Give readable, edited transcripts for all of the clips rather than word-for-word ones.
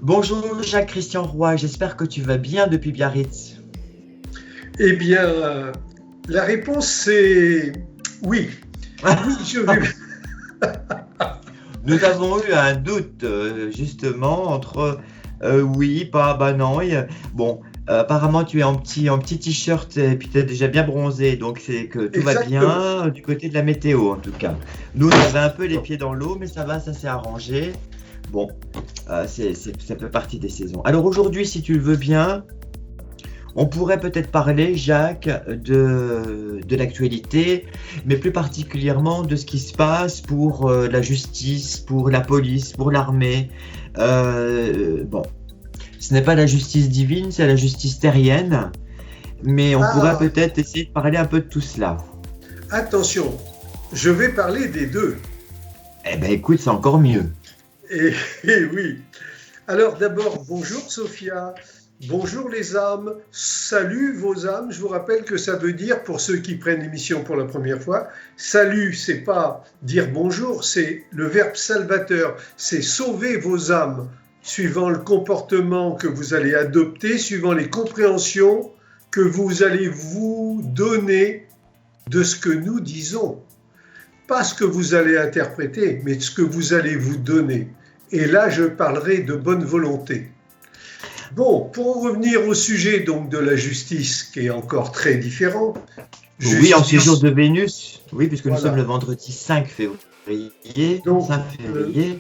Bonjour Jacques-Christian Roy, j'espère que tu vas bien depuis Biarritz. Eh bien, la réponse c'est oui. Oui, je vais. Nous avons eu un doute justement entre oui, pas, bah non. Bon, apparemment tu es en petit t-shirt et puis tu es déjà bien bronzé, donc c'est que tout va Exactement. bien du côté de la météo en tout cas. Nous on avait un peu les pieds dans l'eau, mais ça va, ça s'est arrangé. Bon, ça fait partie des saisons. Alors aujourd'hui, si tu le veux bien, on pourrait peut-être parler, Jacques, de l'actualité, mais plus particulièrement de ce qui se passe pour la justice, pour la police, pour l'armée. Bon, ce n'est pas la justice divine, c'est la justice terrienne, mais on pourrait Ah, peut-être essayer de parler un peu de tout cela. attention, je vais parler des deux. Eh ben écoute, c'est encore mieux. Et oui. Alors d'abord, bonjour Sophia. Bonjour les âmes. Salut vos âmes. Je vous rappelle que ça veut dire, pour ceux qui prennent l'émission pour la première fois, salut, c'est pas dire bonjour, c'est le verbe salvateur, c'est sauver vos âmes, suivant le comportement que vous allez adopter, suivant les compréhensions que vous allez vous donner de ce que nous disons. Pas ce que vous allez interpréter, mais ce que vous allez vous donner. Et là, je parlerai de bonne volonté. Bon, pour en revenir au sujet donc de la justice, qui est encore très différent. Oui, en ce jour de Vénus, oui, puisque nous sommes Voilà. le vendredi 5 février. Donc, 5 février.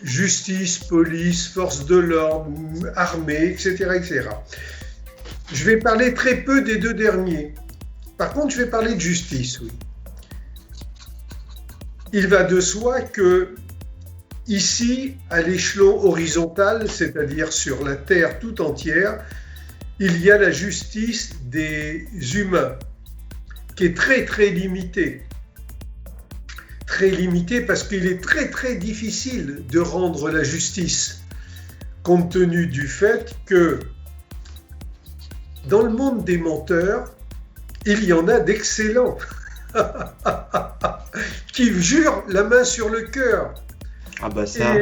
justice, police, forces de l'ordre, armée, etc., etc. Je vais parler très peu des deux derniers. Par contre, je vais parler de justice, oui. Il va de soi que ici, à l'échelon horizontal, c'est-à-dire sur la Terre tout entière, il y a la justice des humains, qui est très très limitée. Très limitée parce qu'il est très très difficile de rendre la justice, compte tenu du fait que dans le monde des menteurs, il y en a d'excellents, qui jurent la main sur le cœur. Ah bah ça.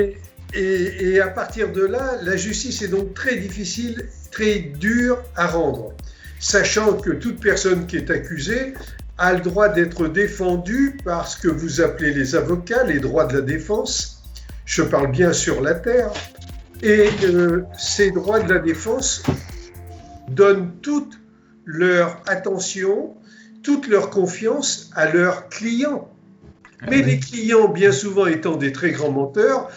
Et à partir de là, la justice est donc très difficile, très dure à rendre, sachant que toute personne qui est accusée a le droit d'être défendue par ce que vous appelez les avocats, les droits de la défense. Je parle bien sur la terre. Et ces droits de la défense donnent toute leur attention, toute leur confiance à leurs clients. Mais les clients, bien souvent étant des très grands menteurs,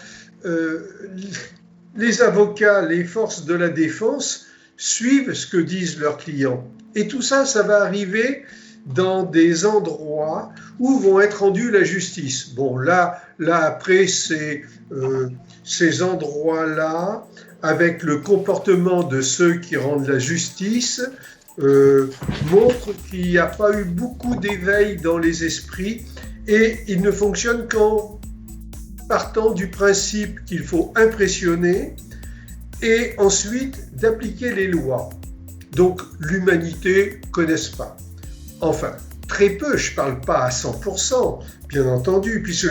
les avocats, les forces de la défense suivent ce que disent leurs clients. Et tout ça, ça va arriver dans des endroits où vont être rendue la justice. Bon, là après, ces endroits-là, avec le comportement de ceux qui rendent la justice, montrent qu'il n'y a pas eu beaucoup d'éveil dans les esprits et il ne fonctionne qu'en partant du principe qu'il faut impressionner et ensuite d'appliquer les lois. Donc l'humanité ne connaisse pas. Enfin, très peu, je ne parle pas à 100%, bien entendu, puisque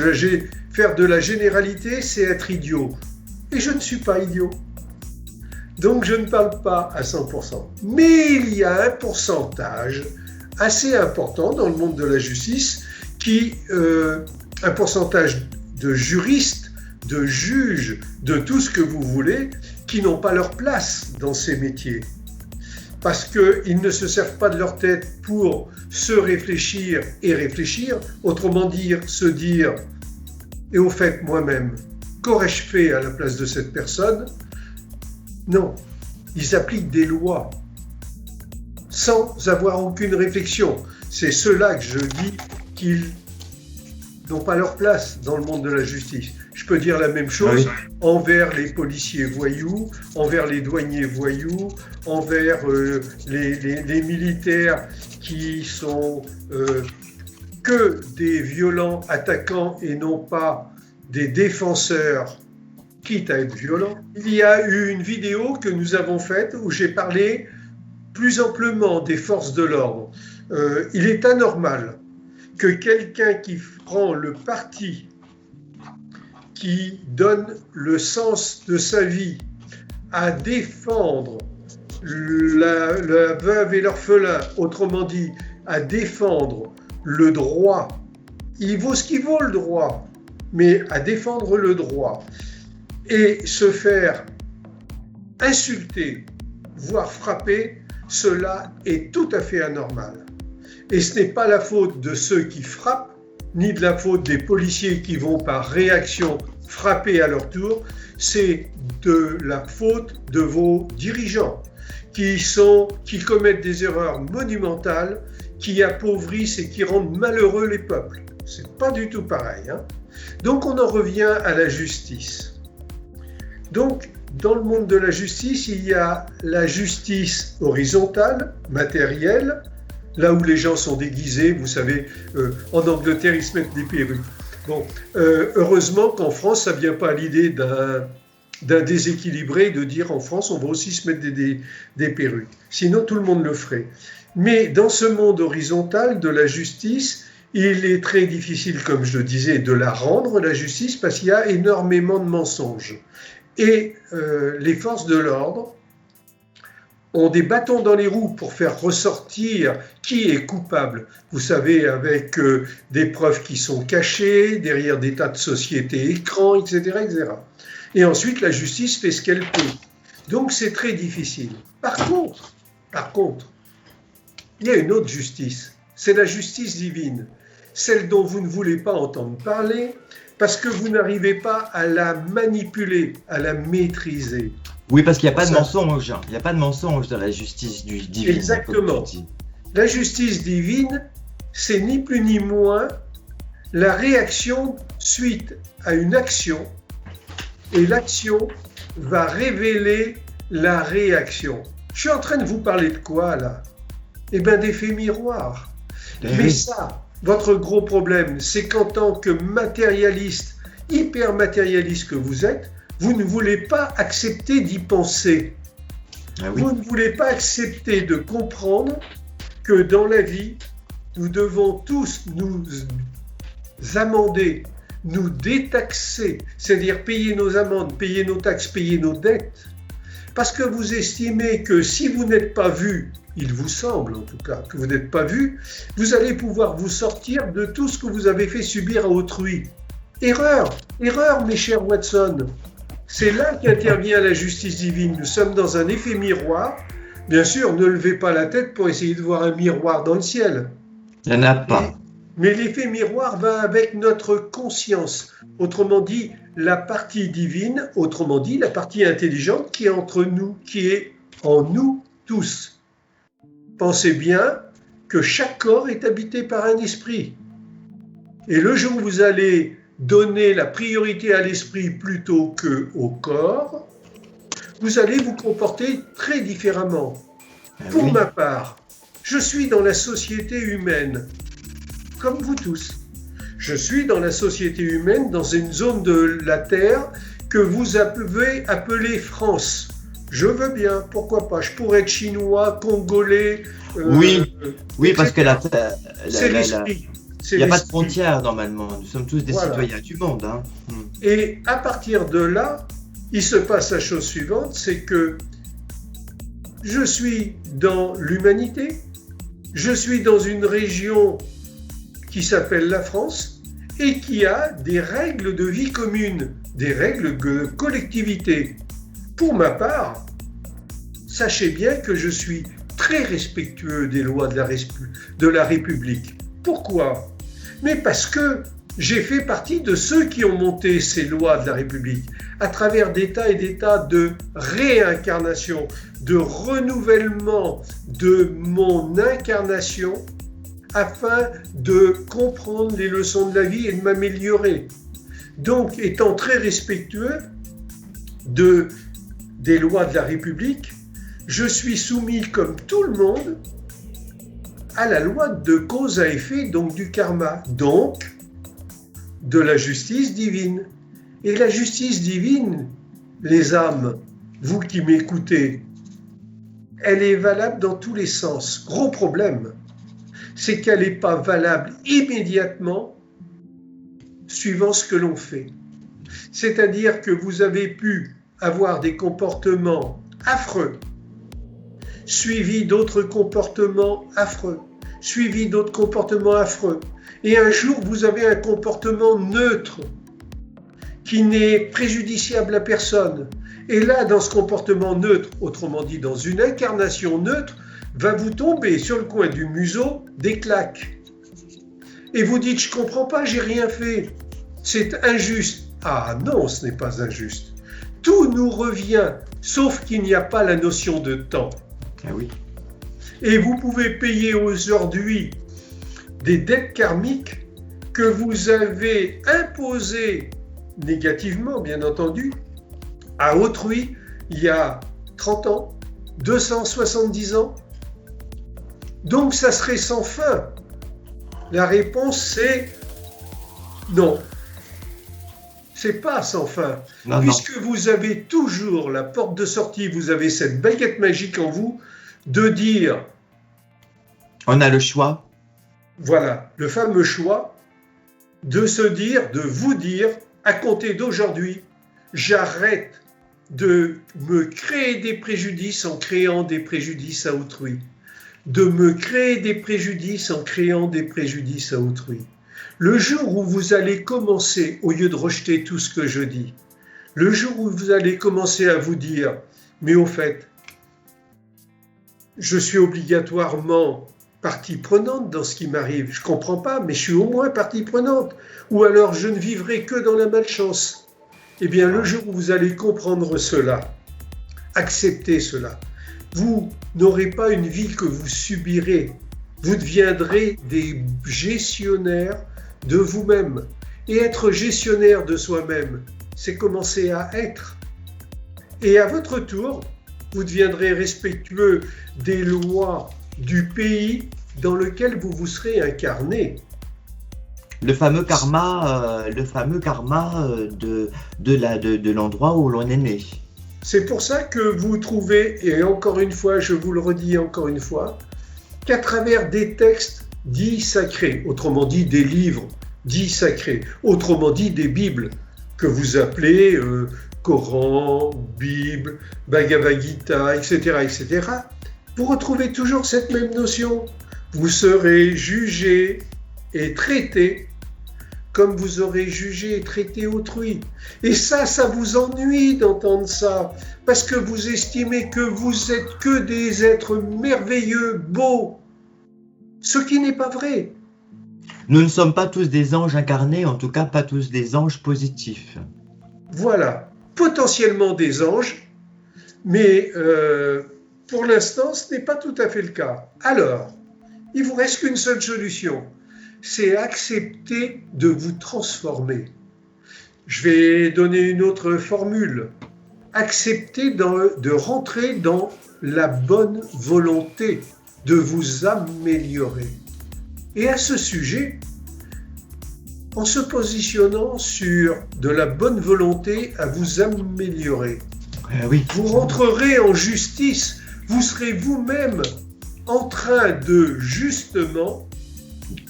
faire de la généralité, c'est être idiot. Et je ne suis pas idiot. Donc je ne parle pas à 100%. Mais il y a un pourcentage assez important dans le monde de la justice un pourcentage de juristes, de juges, de tout ce que vous voulez, qui n'ont pas leur place dans ces métiers. Parce qu'ils ne se servent pas de leur tête pour se réfléchir et réfléchir, autrement dire, se dire, et au fait, moi-même, qu'aurais-je fait à la place de cette personne? Non, ils appliquent des lois sans avoir aucune réflexion. C'est ceux-là que je dis qu'ils n'ont pas leur place dans le monde de la justice. Je peux dire la même chose envers les policiers voyous, envers les douaniers voyous, envers les militaires qui sont que des violents attaquants et non pas des défenseurs, quitte à être violents. Il y a eu une vidéo que nous avons faite où j'ai parlé plus amplement des forces de l'ordre. Il est anormal que quelqu'un qui prend le parti, qui donne le sens de sa vie à défendre la veuve et l'orphelin, autrement dit, à défendre le droit. Il vaut ce qu'il vaut le droit, mais à défendre le droit et se faire insulter, voire frapper, cela est tout à fait anormal. Et ce n'est pas la faute de ceux qui frappent, ni de la faute des policiers qui vont par réaction frapper à leur tour, c'est de la faute de vos dirigeants qui commettent des erreurs monumentales, qui appauvrissent et qui rendent malheureux les peuples. C'est pas du tout pareil, hein. Donc on en revient à la justice. Donc dans le monde de la justice, il y a la justice horizontale, matérielle, là où les gens sont déguisés, vous savez, en Angleterre ils se mettent des perruques. Bon, heureusement qu'en France ça ne vient pas à l'idée d'un déséquilibré de dire en France on va aussi se mettre des perruques. Sinon tout le monde le ferait. Mais dans ce monde horizontal de la justice, il est très difficile, comme je le disais, de la rendre, la justice, parce qu'il y a énormément de mensonges. Et les forces de l'ordre ont des bâtons dans les roues pour faire ressortir qui est coupable. Vous savez, avec des preuves qui sont cachées, derrière des tas de sociétés, écrans, etc., etc. Et ensuite, la justice fait ce qu'elle peut. Donc, c'est très difficile. Par contre, il y a une autre justice. C'est la justice divine. Celle dont vous ne voulez pas entendre parler, parce que vous n'arrivez pas à la manipuler, à la maîtriser. Oui, parce qu'il n'y a pas de mensonge. Il n'y a pas de mensonge dans la justice divine. Exactement. La justice divine, c'est ni plus ni moins la réaction suite à une action, et l'action va révéler la réaction. Je suis en train de vous parler de quoi, là? Eh bien, d'effets miroirs. Mais ça, votre gros problème, c'est qu'en tant que matérialiste, hyper matérialiste que vous êtes, vous ne voulez pas accepter d'y penser. Ah oui. Vous ne voulez pas accepter de comprendre que dans la vie, nous devons tous nous amender, nous détaxer, c'est-à-dire payer nos amendes, payer nos taxes, payer nos dettes, parce que vous estimez que si vous n'êtes pas vu, il vous semble en tout cas que vous n'êtes pas vu, vous allez pouvoir vous sortir de tout ce que vous avez fait subir à autrui. Erreur, mes chers Watson. C'est là qu'intervient la justice divine. Nous sommes dans un effet miroir. Bien sûr, ne levez pas la tête pour essayer de voir un miroir dans le ciel. Il n'y en a pas. Mais l'effet miroir va avec notre conscience. Autrement dit, la partie divine, autrement dit, la partie intelligente qui est entre nous, qui est en nous tous. Pensez bien que chaque corps est habité par un esprit. Et le jour où vous allez donner la priorité à l'esprit plutôt qu'au corps, vous allez vous comporter très différemment. Pour ma part, je suis dans la société humaine, comme vous tous. Je suis dans la société humaine, dans une zone de la Terre que vous pouvez appeler France. Je veux bien, pourquoi pas. Je pourrais être chinois, congolais. Oui, parce que c'est l'esprit. Il n'y a pas de frontières normalement. Nous sommes tous des citoyens du monde. Hein. Et à partir de là, il se passe la chose suivante, c'est que je suis dans l'humanité, je suis dans une région qui s'appelle la France et qui a des règles de vie commune, des règles de collectivité. Pour ma part, sachez bien que je suis très respectueux des lois de la République. Pourquoi ? Mais parce que j'ai fait partie de ceux qui ont monté ces lois de la République à travers des tas et des tas de réincarnations, de renouvellement de mon incarnation afin de comprendre les leçons de la vie et de m'améliorer. Donc, étant très respectueux des lois de la République, je suis soumis comme tout le monde à la loi de cause à effet, donc du karma, donc de la justice divine. Et la justice divine, les âmes, vous qui m'écoutez, elle est valable dans tous les sens. Gros problème, c'est qu'elle n'est pas valable immédiatement suivant ce que l'on fait. C'est-à-dire que vous avez pu avoir des comportements affreux, suivis d'autres comportements affreux, suivis d'autres comportements affreux. Et un jour, vous avez un comportement neutre qui n'est préjudiciable à personne. Et là, dans ce comportement neutre, autrement dit, dans une incarnation neutre, va vous tomber sur le coin du museau des claques. Et vous dites, je ne comprends pas, j'ai rien fait. C'est injuste. Ah non, ce n'est pas injuste. Tout nous revient, sauf qu'il n'y a pas la notion de temps. Ah oui. Et vous pouvez payer aujourd'hui des dettes karmiques que vous avez imposées négativement, bien entendu, à autrui il y a 30 ans, 270 ans. Donc ça serait sans fin. La réponse c'est non. C'est pas sans fin. Non, puisque vous avez toujours la porte de sortie, vous avez cette baguette magique en vous de dire... On a le choix. Voilà, le fameux choix de se dire, de vous dire, à compter d'aujourd'hui, j'arrête de me créer des préjudices en créant des préjudices à autrui. De me créer des préjudices en créant des préjudices à autrui. Le jour où vous allez commencer, au lieu de rejeter tout ce que je dis, le jour où vous allez commencer à vous dire, mais au fait, je suis obligatoirement partie prenante dans ce qui m'arrive. Je ne comprends pas, mais je suis au moins partie prenante. Ou alors je ne vivrai que dans la malchance. Eh bien, le jour où vous allez comprendre cela, accepter cela, vous n'aurez pas une vie que vous subirez. Vous deviendrez des gestionnaires de vous-même. Et être gestionnaire de soi-même, c'est commencer à être. Et à votre tour, vous deviendrez respectueux des lois du pays dans lequel vous vous serez incarné. Le fameux karma, de l'endroit où l'on est né. C'est pour ça que vous trouvez, et encore une fois, je vous le redis encore une fois, qu'à travers des textes dits sacrés, autrement dit des livres dits sacrés, autrement dit des Bibles, que vous appelez Coran, Bible, Bhagavad Gita, etc., etc., vous retrouvez toujours cette même notion. Vous serez jugé et traité comme vous aurez jugé et traité autrui. Et ça vous ennuie d'entendre ça, parce que vous estimez que vous êtes que des êtres merveilleux, beaux, ce qui n'est pas vrai. Nous ne sommes pas tous des anges incarnés, en tout cas pas tous des anges positifs. Voilà, potentiellement des anges, mais pour l'instant, ce n'est pas tout à fait le cas. Alors, il vous reste qu'une seule solution, c'est accepter de vous transformer. Je vais donner une autre formule. Accepter de rentrer dans la bonne volonté, de vous améliorer. Et à ce sujet, en se positionnant sur de la bonne volonté à vous améliorer, oui. vous rentrerez en justice, vous serez vous-même en train de justement...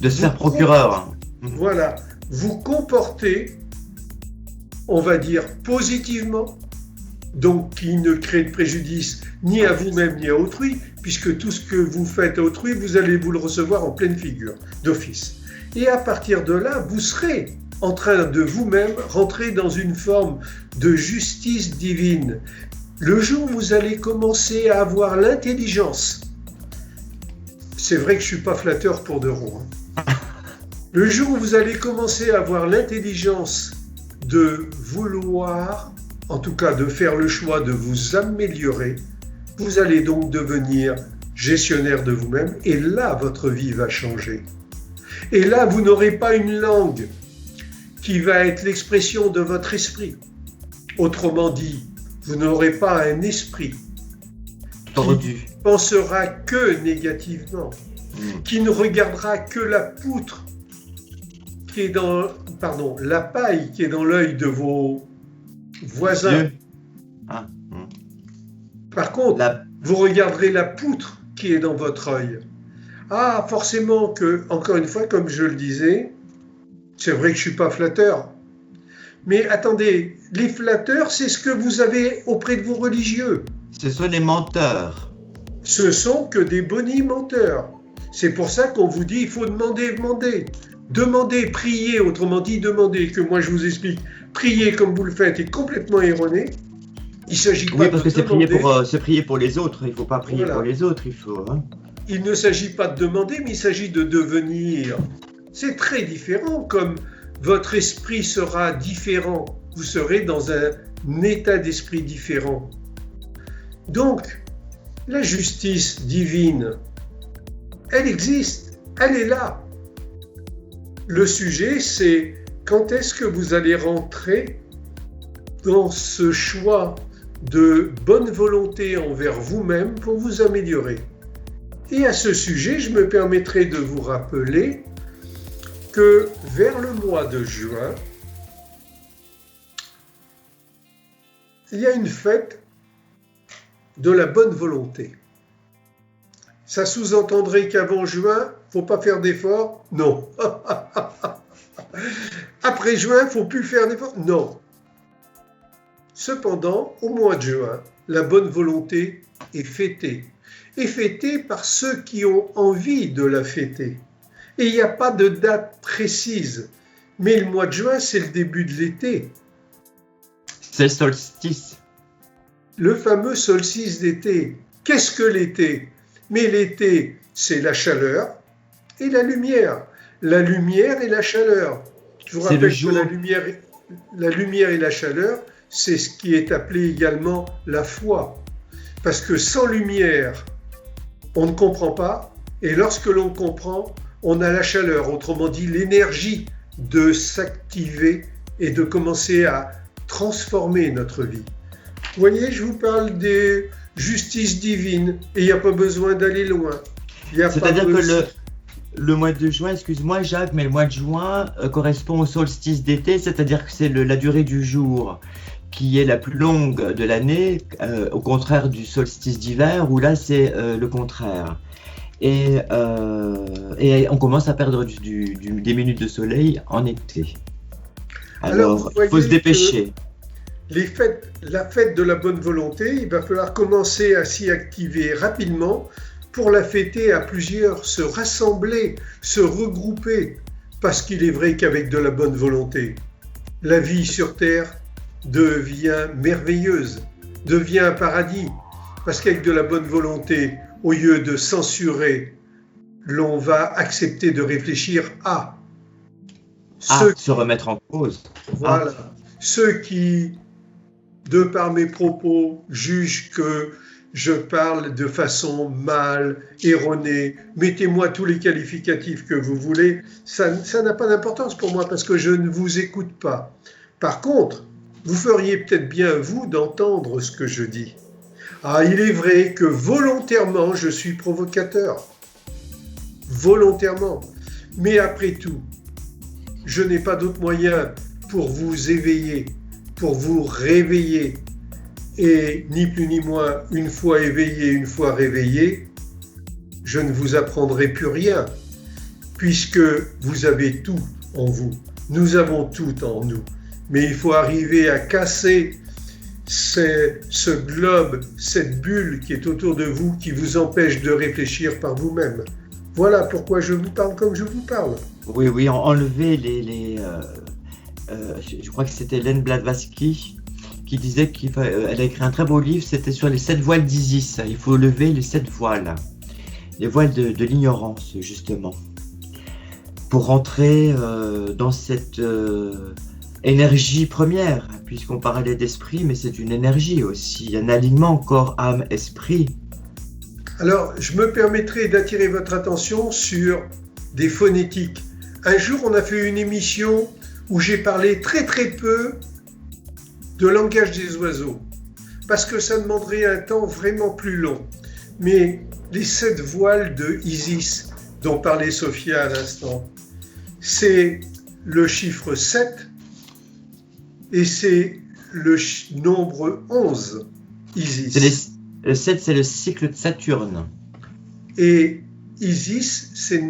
de se faire procureur. Voilà, vous comporter, on va dire positivement, donc qui ne crée de préjudice ni à vous-même ni à autrui, puisque tout ce que vous faites à autrui, vous allez vous le recevoir en pleine figure, d'office. Et à partir de là, vous serez en train de vous-même rentrer dans une forme de justice divine. Le jour où vous allez commencer à avoir l'intelligence, c'est vrai que je ne suis pas flatteur pour de rond, le jour où vous allez commencer à avoir l'intelligence de vouloir, en tout cas de faire le choix de vous améliorer, vous allez donc devenir gestionnaire de vous-même et là, votre vie va changer. Et là, vous n'aurez pas une langue qui va être l'expression de votre esprit. Autrement dit, vous n'aurez pas un esprit qui pensera que négativement, qui ne regardera que la poutre qui est dans, la paille qui est dans l'œil de vos voisins. Par contre, vous regarderez la poutre qui est dans votre œil. Ah, forcément que, encore une fois, comme je le disais, c'est vrai que je ne suis pas flatteur, Mais attendez, les flatteurs, c'est ce que vous avez auprès de vos religieux. Ce sont les menteurs. Ce sont que des bonimenteurs. C'est pour ça qu'on vous dit, il faut demander. Demander, prier, autrement dit, demander, que moi je vous explique. Prier comme vous le faites est complètement erroné. Il s'agit pas Oui, parce que demander. c'est prier pour les autres. Il ne faut pas prier Voilà. pour les autres. Il faut. Hein. Il ne s'agit pas de demander, mais il s'agit de devenir. C'est très différent, comme votre esprit sera différent. Vous serez dans un état d'esprit différent. Donc, la justice divine, elle existe, elle est là. Le sujet, c'est quand est-ce que vous allez rentrer dans ce choix de bonne volonté envers vous-même pour vous améliorer. Et à ce sujet, je me permettrai de vous rappeler que vers le mois de juin, il y a une fête de la bonne volonté. Ça sous-entendrait qu'avant juin, il ne faut pas faire d'efforts? Non. Après juin, il ne faut plus faire d'efforts? Non. Cependant, au mois de juin, la bonne volonté est fêtée. Est fêtée par ceux qui ont envie de la fêter. Et il n'y a pas de date précise. Mais le mois de juin, c'est le début de l'été. C'est le solstice. Le fameux solstice d'été. Qu'est-ce que l'été? Mais l'été, c'est la chaleur et la lumière. La lumière et la chaleur. Je vous rappelle que la lumière et la chaleur, c'est ce qui est appelé également la foi. Parce que sans lumière, on ne comprend pas. Et lorsque l'on comprend, on a la chaleur. Autrement dit, l'énergie de s'activer et de commencer à transformer notre vie. Vous voyez, je vous parle des justices divines et il n'y a pas besoin d'aller loin. C'est-à-dire que le mois de juin, excuse-moi Jacques, mais le mois de juin correspond au solstice d'été, c'est-à-dire que c'est la durée du jour qui est la plus longue de l'année, au contraire du solstice d'hiver, où là c'est le contraire. Et on commence à perdre des minutes de soleil en été. Alors, il faut se dépêcher. La fête de la bonne volonté, il va falloir commencer à s'y activer rapidement pour la fêter à plusieurs, se rassembler, se regrouper, parce qu'il est vrai qu'avec de la bonne volonté, la vie sur Terre devient merveilleuse, devient un paradis, parce qu'avec de la bonne volonté, au lieu de censurer, l'on va accepter de réfléchir à se remettre en cause. Voilà. Ceux qui, de par mes propos, jugent que je parle de façon mal, erronée, mettez-moi tous les qualificatifs que vous voulez, ça n'a pas d'importance pour moi parce que je ne vous écoute pas. Par contre, vous feriez peut-être bien, vous, d'entendre ce que je dis. Ah, il est vrai que volontairement, je suis provocateur. Volontairement. Mais après tout, je n'ai pas d'autre moyen pour vous éveiller, pour vous réveiller. Et ni plus ni moins, une fois éveillé, une fois réveillé, je ne vous apprendrai plus rien, puisque vous avez tout en vous. Nous avons tout en nous. Mais il faut arriver à casser ce globe, cette bulle qui est autour de vous, qui vous empêche de réfléchir par vous-même. Voilà pourquoi je vous parle comme je vous parle. Oui, enlever je crois que c'était Hélène Blavatsky qui disait qu'elle a écrit un très beau livre, c'était sur les 7 voiles d'Isis. Il faut lever les 7 voiles, les voiles de l'ignorance, justement, pour rentrer dans cette énergie première, puisqu'on parlait d'esprit, mais c'est une énergie aussi, un alignement corps, âme, esprit. Alors, je me permettrai d'attirer votre attention sur des phonétiques. Un jour, on a fait une émission où j'ai parlé très très peu de langage des oiseaux, parce que ça demanderait un temps vraiment plus long. Mais les 7 voiles de Isis, dont parlait Sophia à l'instant, c'est le chiffre 7 et c'est le nombre 11, Isis. Le 7, c'est le cycle de Saturne. Et Isis, c'est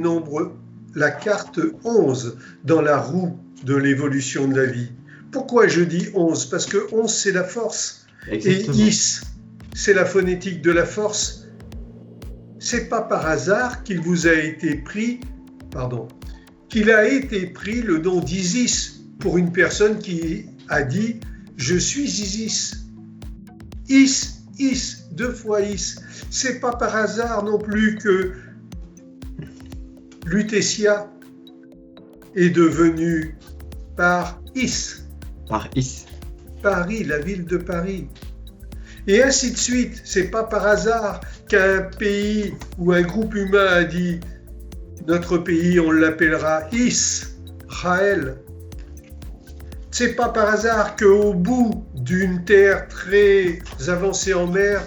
la carte 11 dans la roue de l'évolution de la vie. Pourquoi je dis 11? Parce que 11, c'est la force. Exactement. Et is, c'est la phonétique de la force. C'est pas par hasard qu'il vous a été pris, qu'il a été pris le nom d'Isis pour une personne qui a dit « Je suis Isis ». Is, 2 fois is. C'est pas par hasard non plus que Lutetia est devenue par Is. Par is. Paris, la ville de Paris. Et ainsi de suite. C'est pas par hasard qu'un pays ou un groupe humain a dit notre pays, on l'appellera Israël. C'est pas par hasard qu'au bout d'une terre très avancée en mer,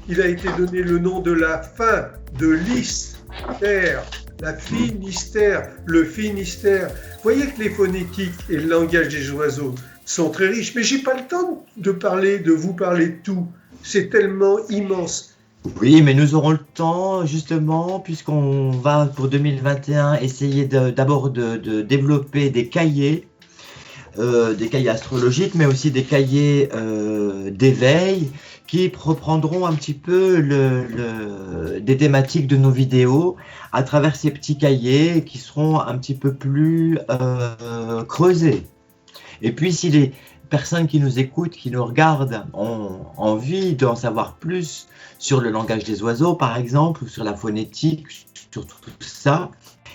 il a été donné le nom de la fin de l'Istère, la Finistère, le Finistère. Vous voyez que les phonétiques et le langage des oiseaux sont très riches, mais j'ai pas le temps de vous parler de tout. C'est tellement immense. Oui, mais nous aurons le temps, justement, puisqu'on va pour 2021 essayer d'abord de développer des cahiers astrologiques, mais aussi des cahiers d'éveil qui reprendront un petit peu des thématiques de nos vidéos à travers ces petits cahiers qui seront un petit peu plus creusés. Et puis, si les personnes qui nous écoutent, qui nous regardent, ont envie d'en savoir plus sur le langage des oiseaux, par exemple, ou sur la phonétique, sur tout ça,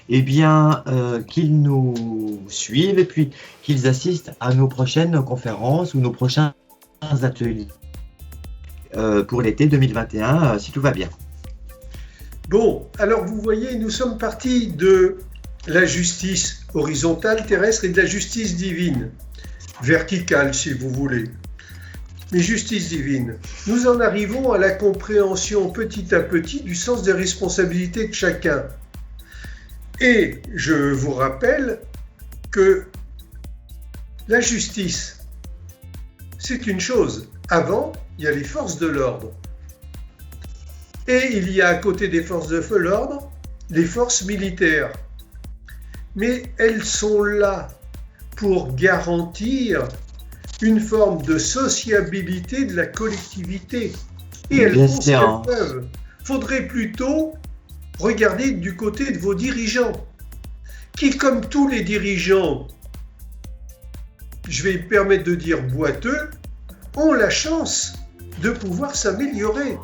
eh bien, qu'ils nous suivent et puis qu'ils assistent à nos prochaines conférences ou nos prochains ateliers pour l'été 2021, si tout va bien. Bon, alors vous voyez, nous sommes partis de la justice horizontale terrestre et de la justice divine, verticale si vous voulez. Mais justice divine, nous en arrivons à la compréhension petit à petit du sens des responsabilités de chacun. Et je vous rappelle que la justice, c'est une chose. Avant, il y a les forces de l'ordre. Et il y a à côté des forces de l'ordre, les forces militaires. Mais elles sont là pour garantir une forme de sociabilité de la collectivité. Et elles font ce qu'elles peuvent. Faudrait plutôt regarder du côté de vos dirigeants, qui, comme tous les dirigeants, je vais me permettre de dire boiteux, ont la chance de pouvoir s'améliorer.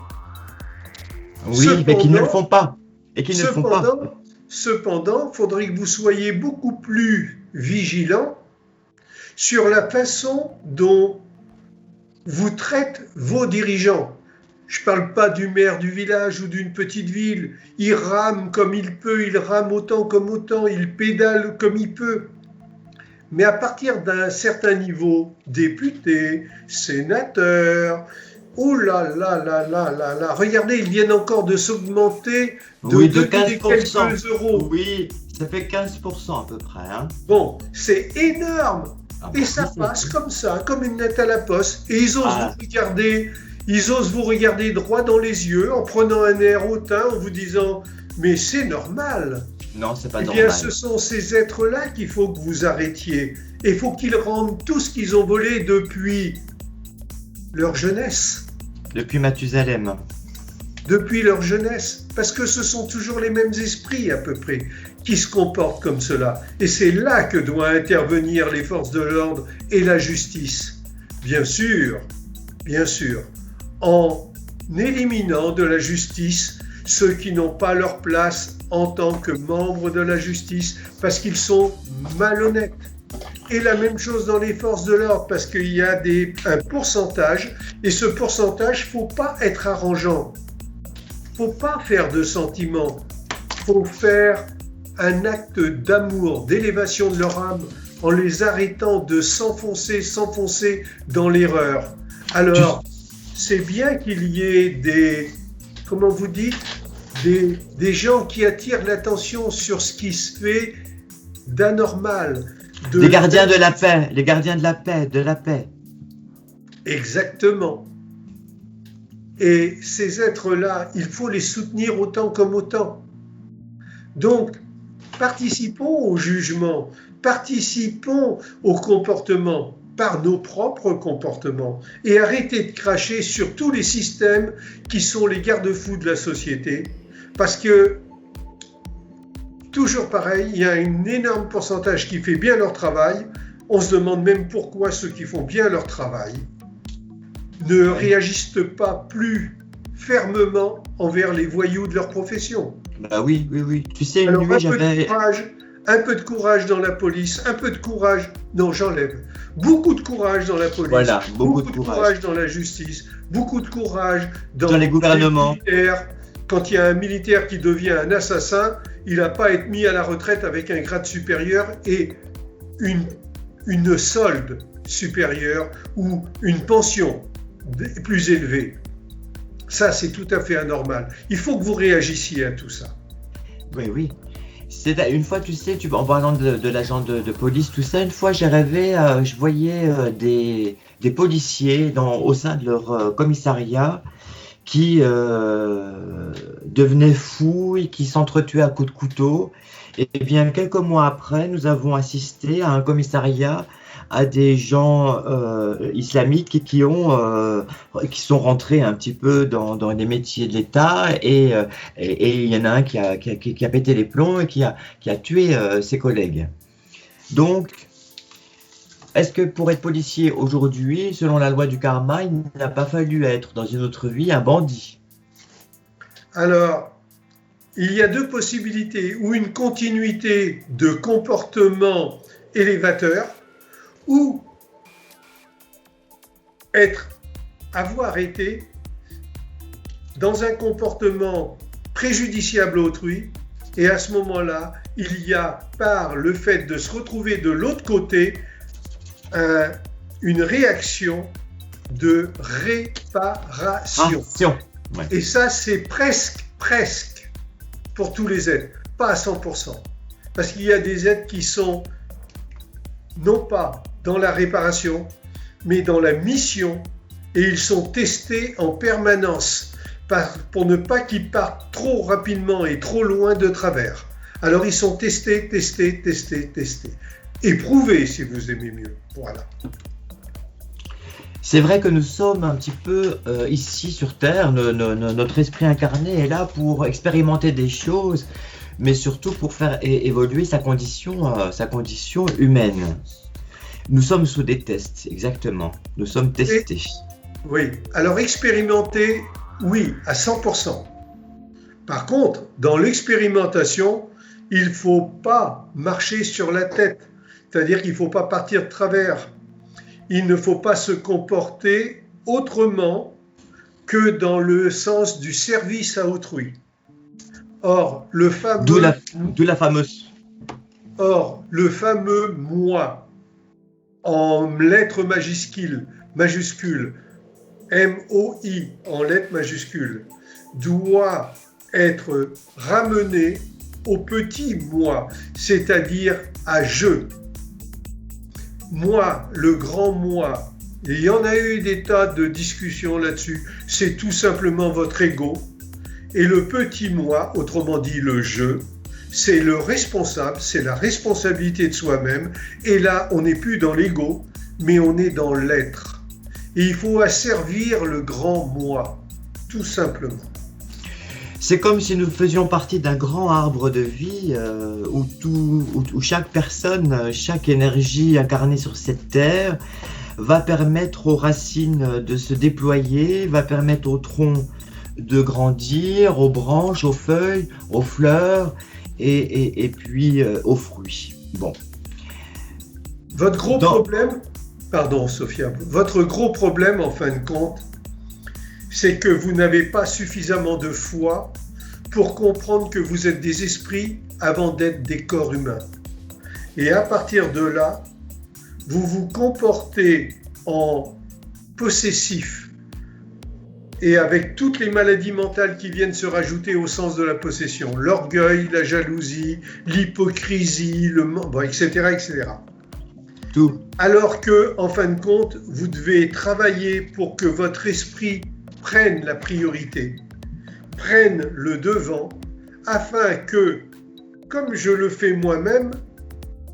Oui, mais qu'ils ne le font pas. Et qu'ils ne le font pas. Cependant, il faudrait que vous soyez beaucoup plus vigilants sur la façon dont vous traitent vos dirigeants. Je ne parle pas du maire du village ou d'une petite ville. Il rame comme il peut, il rame autant comme autant, il pédale comme il peut. Mais à partir d'un certain niveau, député, sénateur, oh là là là là là là, regardez, ils viennent encore de s'augmenter de 15%. Quelques euros. Oui, ça fait 15% à peu près. Hein. Bon, c'est énorme. Et ça passe comme ça, comme une lettre à la poste. Et ils osent vous regarder droit dans les yeux en prenant un air hautain, en vous disant « Mais c'est normal !» Non, c'est pas normal. Eh bien, ce sont ces êtres-là qu'il faut que vous arrêtiez. Et il faut qu'ils rendent tout ce qu'ils ont volé depuis leur jeunesse. Depuis Mathusalem. Depuis leur jeunesse. Parce que ce sont toujours les mêmes esprits, à peu près, qui se comportent comme cela. Et c'est là que doivent intervenir les forces de l'ordre et la justice. Bien sûr, en éliminant de la justice ceux qui n'ont pas leur place en tant que membres de la justice parce qu'ils sont malhonnêtes. Et la même chose dans les forces de l'ordre parce qu'il y a un pourcentage et ce pourcentage, il ne faut pas être arrangeant. Il ne faut pas faire de sentiments. Il faut faire un acte d'amour, d'élévation de leur âme en les arrêtant de s'enfoncer dans l'erreur. Alors, c'est bien qu'il y ait des gens qui attirent l'attention sur ce qui se fait d'anormal. Les gardiens de la paix, les gardiens de la paix. Exactement. Et ces êtres-là, il faut les soutenir autant comme autant. Donc, participons au jugement, participons au comportement. par nos propres comportements et arrêter de cracher sur tous les systèmes qui sont les garde-fous de la société, parce que, toujours pareil, il y a un énorme pourcentage qui fait bien leur travail. On se demande même pourquoi ceux qui font bien leur travail ne réagissent pas plus fermement envers les voyous de leur profession. Bah oui. Tu sais, une Alors, nuit, j'avais... un peu de courage dans la police, un peu de courage... Non, j'enlève. Beaucoup de courage dans la police, Voilà, beaucoup de courage dans la justice, beaucoup de courage dans les gouvernements. Quand il y a un militaire qui devient un assassin, il n'a pas à être mis à la retraite avec un grade supérieur et une solde supérieure ou une pension plus élevée. Ça, c'est tout à fait anormal. Il faut que vous réagissiez à tout ça. Oui. Une fois, tu sais, en parlant de l'agent de police, tout ça, une fois, j'ai rêvé, je voyais des policiers au sein de leur commissariat qui devenaient fous et qui s'entretuaient à coups de couteau. Et bien, quelques mois après, nous avons assisté à un commissariat à des gens islamiques qui sont rentrés un petit peu dans les métiers de l'État et il y en a un qui a pété les plombs et qui a tué ses collègues. Donc, est-ce que pour être policier aujourd'hui, selon la loi du karma, il n'a pas fallu être dans une autre vie un bandit? Alors, il y a deux possibilités, ou une continuité de comportement élévateur, ou avoir été dans un comportement préjudiciable à autrui, et à ce moment-là, il y a, par le fait de se retrouver de l'autre côté, une réaction de réparation. Ouais. Et ça, c'est presque, pour tous les êtres, pas à 100%. Parce qu'il y a des êtres qui sont non pas dans la réparation, mais dans la mission, et ils sont testés en permanence pour ne pas qu'ils partent trop rapidement et trop loin de travers. Alors ils sont testés, éprouvés si vous aimez mieux. Voilà. C'est vrai que nous sommes un petit peu ici sur Terre, notre esprit incarné est là pour expérimenter des choses, mais surtout pour faire évoluer sa condition humaine. Nous sommes sous des tests, exactement. Nous sommes testés. Oui, alors expérimenter, oui, à 100%. Par contre, dans l'expérimentation, il ne faut pas marcher sur la tête, c'est-à-dire qu'il ne faut pas partir de travers. Il ne faut pas se comporter autrement que dans le sens du service à autrui. Or, le fameux... D'où la fameuse... Or, le fameux « moi » en lettres majuscules, M-O-I en lettres majuscules, doit être ramené au petit « moi », c'est-à-dire à « je ». Moi, le grand moi, et il y en a eu des tas de discussions là-dessus, c'est tout simplement votre ego. Et le petit moi, autrement dit le je, c'est le responsable, c'est la responsabilité de soi-même. Et là, on n'est plus dans l'ego, mais on est dans l'être. Et il faut asservir le grand moi, tout simplement. C'est comme si nous faisions partie d'un grand arbre de vie où chaque personne, chaque énergie incarnée sur cette terre va permettre aux racines de se déployer, va permettre au tronc de grandir, aux branches, aux feuilles, aux fleurs et puis aux fruits. Bon. Votre gros problème, pardon Sophia, votre gros problème en fin de compte, c'est que vous n'avez pas suffisamment de foi pour comprendre que vous êtes des esprits avant d'être des corps humains. Et à partir de là, vous vous comportez en possessif et avec toutes les maladies mentales qui viennent se rajouter au sens de la possession, l'orgueil, la jalousie, l'hypocrisie, etc., etc. Tout. Alors que, en fin de compte, vous devez travailler pour que votre esprit prenne la priorité, prenne le devant, afin que, comme je le fais moi-même,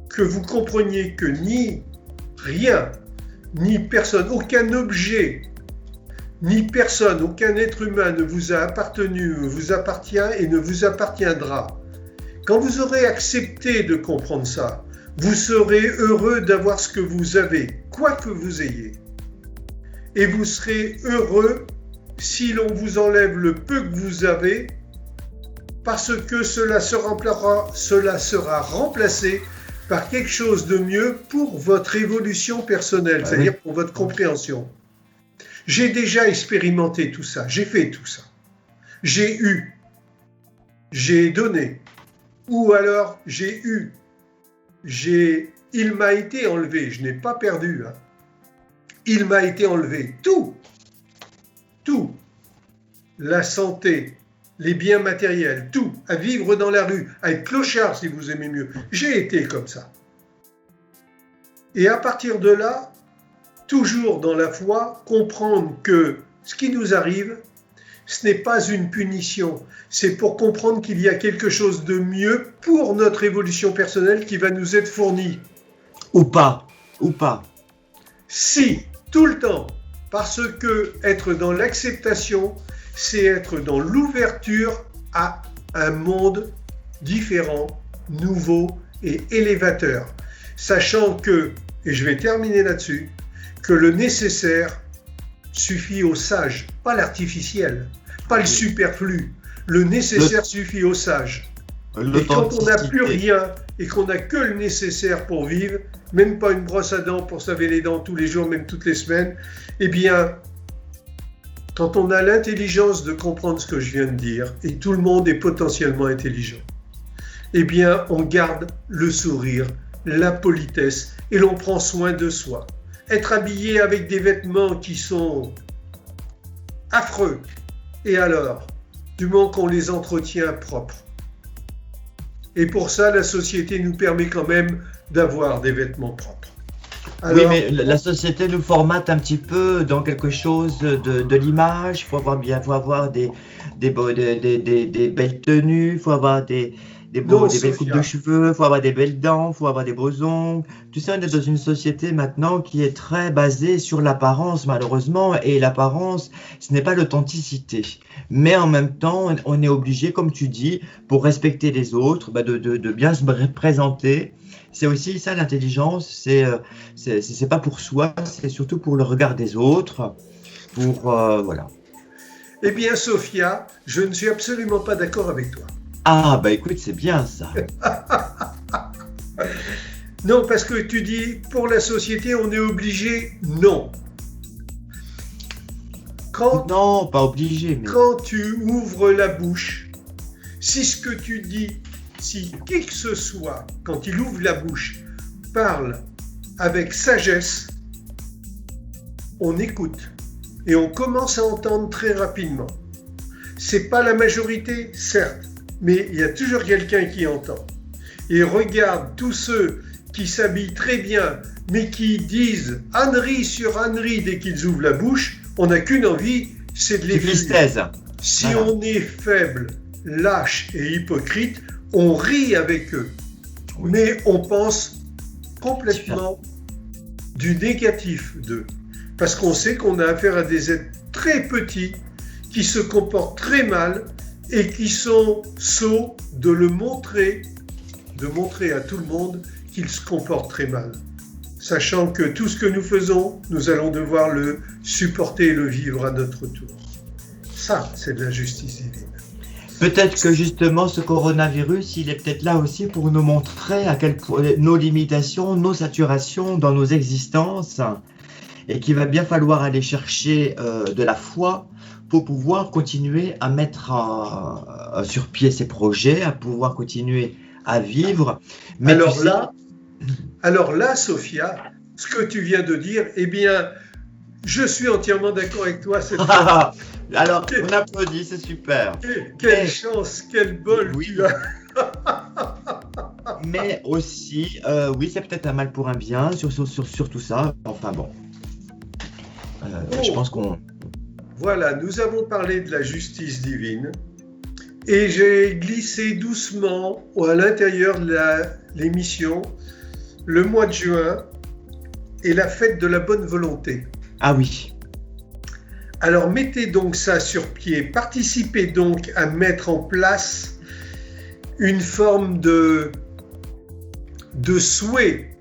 que vous compreniez que ni rien ni personne, aucun objet, ni personne, aucun être humain ne vous a appartenu, vous appartient et ne vous appartiendra. Quand vous aurez accepté de comprendre ça, vous serez heureux d'avoir ce que vous avez, quoi que vous ayez. Et vous serez heureux si l'on vous enlève le peu que vous avez, parce que cela sera remplacé par quelque chose de mieux pour votre évolution personnelle, c'est-à-dire pour votre compréhension. J'ai déjà expérimenté tout ça, j'ai fait tout ça. J'ai eu, j'ai donné, ou alors j'ai eu, il m'a été enlevé, je n'ai pas perdu. Hein. Il m'a été enlevé, tout. La santé, les biens matériels, tout, à vivre dans la rue, à être clochard si vous aimez mieux. J'ai été comme ça. Et à partir de là, toujours dans la foi, comprendre que ce qui nous arrive, ce n'est pas une punition, c'est pour comprendre qu'il y a quelque chose de mieux pour notre évolution personnelle qui va nous être fourni. Ou pas. Si, tout le temps, parce que être dans l'acceptation, c'est être dans l'ouverture à un monde différent, nouveau et élévateur. Sachant que, et je vais terminer là-dessus, que le nécessaire suffit aux sages, pas l'artificiel, pas le superflu. Le nécessaire suffit aux sages. Et quand on n'a plus rien et qu'on n'a que le nécessaire pour vivre, même pas une brosse à dents pour se laver les dents tous les jours, même toutes les semaines, eh bien, quand on a l'intelligence de comprendre ce que je viens de dire, et tout le monde est potentiellement intelligent, eh bien, on garde le sourire, la politesse, et l'on prend soin de soi. Être habillé avec des vêtements qui sont affreux, et alors, du moment qu'on les entretient propres. Et pour ça, la société nous permet quand même d'avoir des vêtements propres. Alors, oui, mais la société nous formate un petit peu dans quelque chose de l'image. Il faut avoir des belles tenues, il faut avoir des belles coupes de cheveux, il faut avoir des belles dents, il faut avoir des beaux ongles. Tu sais, on est dans une société maintenant qui est très basée sur l'apparence, malheureusement, et l'apparence, ce n'est pas l'authenticité. Mais en même temps, on est obligé, comme tu dis, pour respecter les autres, de bien se présenter. C'est aussi ça l'intelligence, c'est pas pour soi, c'est surtout pour le regard des autres, voilà. Eh bien, Sophia, je ne suis absolument pas d'accord avec toi. Ah, bah écoute, c'est bien ça. Non, parce que tu dis, pour la société, on est obligé. Non. Non, pas obligé. Mais... Quand tu ouvres la bouche, si ce que tu dis, si qui que ce soit, quand il ouvre la bouche, parle avec sagesse, on écoute. Et on commence à entendre très rapidement. C'est pas la majorité, certes, mais il y a toujours quelqu'un qui entend. Et regarde tous ceux qui s'habillent très bien, mais qui disent ânerie sur ânerie dès qu'ils ouvrent la bouche, on n'a qu'une envie, c'est de les tristesse. Si on est faible, lâche et hypocrite, on rit avec eux. Oui. Mais on pense complètement du négatif d'eux. Parce qu'on sait qu'on a affaire à des êtres très petits qui se comportent très mal et qui sont sots de montrer à tout le monde qu'ils se comportent très mal. Sachant que tout ce que nous faisons, nous allons devoir le supporter et le vivre à notre tour. Ça, c'est de la justice divine. Peut-être que justement ce coronavirus, il est peut-être là aussi pour nous montrer à quel point nos limitations, nos saturations dans nos existences, et qu'il va bien falloir aller chercher de la foi pour pouvoir continuer à mettre sur pied ces projets, à pouvoir continuer à vivre. Mais alors là, Sophia, ce que tu viens de dire, eh bien, je suis entièrement d'accord avec toi. Alors, on applaudit, c'est super. Quelle chance, quel bol tu as. Mais aussi, oui, c'est peut-être un mal pour un bien sur tout ça. Enfin bon, je pense qu'on... Voilà, nous avons parlé de la justice divine et j'ai glissé doucement à l'intérieur de l'émission le mois de juin est la fête de la bonne volonté. Ah oui. Alors mettez donc ça sur pied, participez donc à mettre en place une forme de souhait,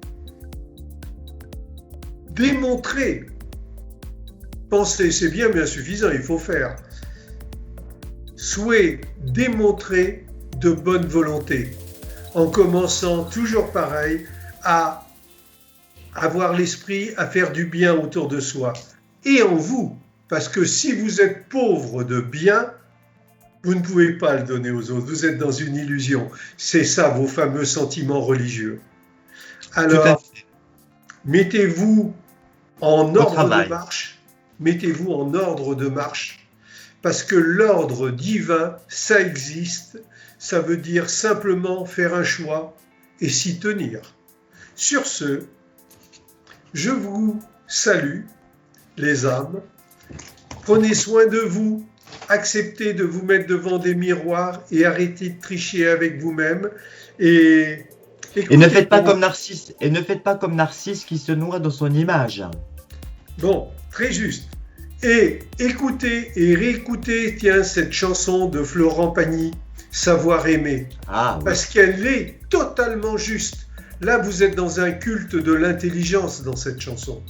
démontrer, penser, c'est bien mais insuffisant, il faut faire. Souhait, démontrer de bonne volonté, en commençant toujours pareil à avoir l'esprit à faire du bien autour de soi et en vous. Parce que si vous êtes pauvre de bien, vous ne pouvez pas le donner aux autres. Vous êtes dans une illusion. C'est ça, vos fameux sentiments religieux. Alors, mettez-vous en ordre de marche. Mettez-vous en ordre de marche. Parce que l'ordre divin, ça existe. Ça veut dire simplement faire un choix et s'y tenir. Sur ce, je vous salue, les âmes. Prenez soin de vous, acceptez de vous mettre devant des miroirs et arrêtez de tricher avec vous-même. Et ne faites pas comme Narcisse. Et ne faites pas comme Narcisse qui se noie dans son image. Bon, très juste. Et écoutez et réécoutez, tiens, cette chanson de Florent Pagny, Savoir aimer. Ah, oui. Parce qu'elle est totalement juste. Là, vous êtes dans un culte de l'intelligence dans cette chanson.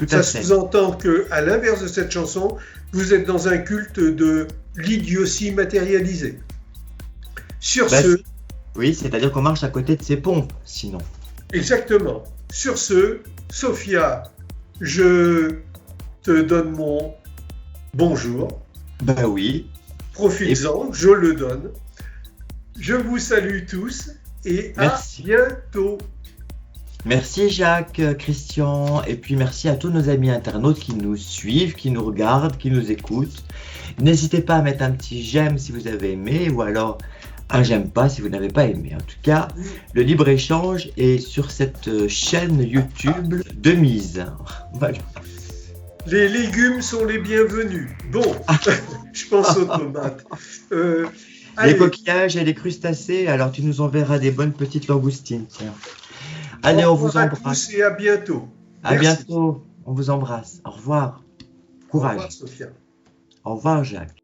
Ça sous-entend qu'à l'inverse de cette chanson, vous êtes dans un culte de l'idiotie matérialisée. Sur ce... Oui, c'est-à-dire qu'on marche à côté de ses pompes, sinon. Exactement. Sur ce, Sophia, je te donne mon bonjour. Ben oui. Profites-en, je le donne. Je vous salue tous et merci. À bientôt. Merci Jacques, Christian, et puis merci à tous nos amis internautes qui nous suivent, qui nous regardent, qui nous écoutent. N'hésitez pas à mettre un petit j'aime si vous avez aimé, ou alors un j'aime pas si vous n'avez pas aimé. En tout cas, le libre-échange est sur cette chaîne YouTube de mise. Voilà. Les légumes sont les bienvenus. Bon, je pense aux tomates. Les coquillages et les crustacés, alors tu nous enverras des bonnes petites langoustines. Tiens. Allez, on vous embrasse. Et à bientôt. À bientôt. On vous embrasse. Au revoir. Courage. Au revoir, Sophia. Au revoir, Jacques.